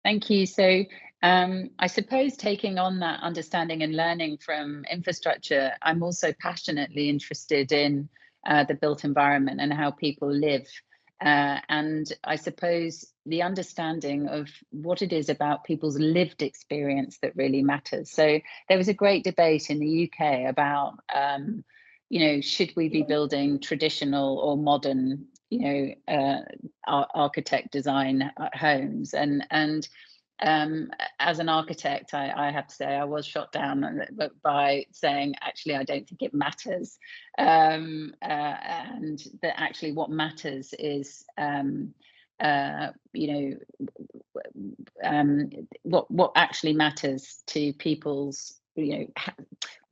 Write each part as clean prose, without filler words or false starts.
Thank you. So I suppose taking on that understanding and learning from infrastructure, I'm also passionately interested in the built environment and how people live. And I suppose the understanding of what it is about people's lived experience that really matters. So there was a great debate in the UK about, should we be building traditional or modern, architect design homes, and as an architect, I have to say I was shot down by saying, actually, I don't think it matters, and that actually what matters is, what actually matters to people's,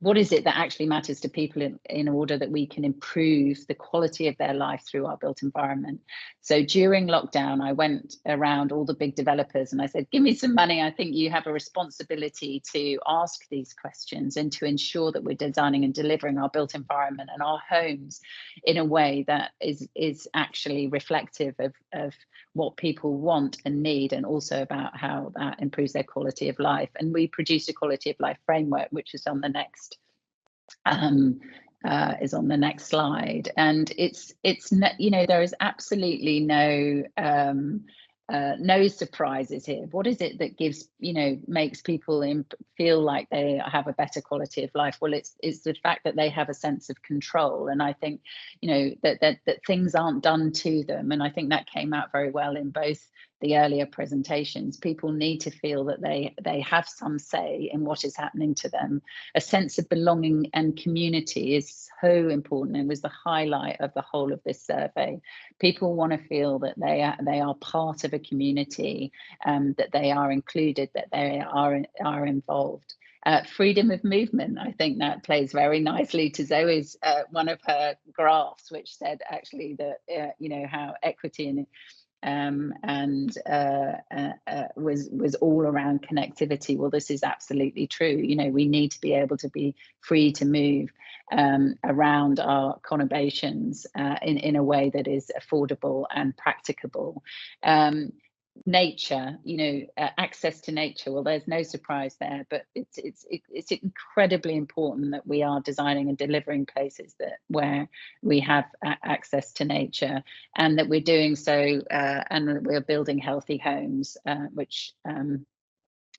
what is it that actually matters to people in order that we can improve the quality of their life through our built environment. So during lockdown, I went around all the big developers and I said, give me some money. I think you have a responsibility to ask these questions and to ensure that we're designing and delivering our built environment and our homes in a way that is actually reflective of what people want and need, and also about how that improves their quality of life. And we produced a quality of life framework, which is on the next slide. And it's there is absolutely no surprises here. What is it that gives, makes people feel like they have a better quality of life? Well, it's the fact that they have a sense of control. And I think, that things aren't done to them. And I think that came out very well in both the earlier presentations. People need to feel that they have some say in what is happening to them. A sense of belonging and community is so important. It was the highlight of the whole of this survey. People want to feel that they are part of a community, that they are included, that they are involved. Freedom of movement, I think that plays very nicely to Zoe's one of her graphs, which said actually that how equity was all around connectivity. Well, this is absolutely true. We need to be able to be free to move around our conurbations in a way that is affordable and practicable. Nature, access to nature. Well, there's no surprise there, but it's incredibly important that we are designing and delivering places where we have access to nature, and that we're doing so, and we're building healthy homes, which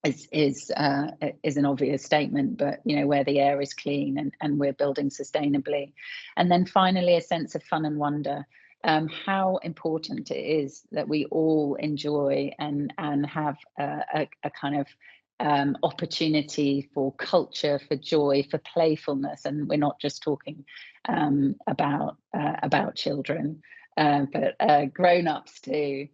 is an obvious statement, but where the air is clean and we're building sustainably. And then finally, a sense of fun and wonder. How important it is that we all enjoy and have a kind of opportunity for culture, for joy, for playfulness. And we're not just talking about children, but grown-ups too.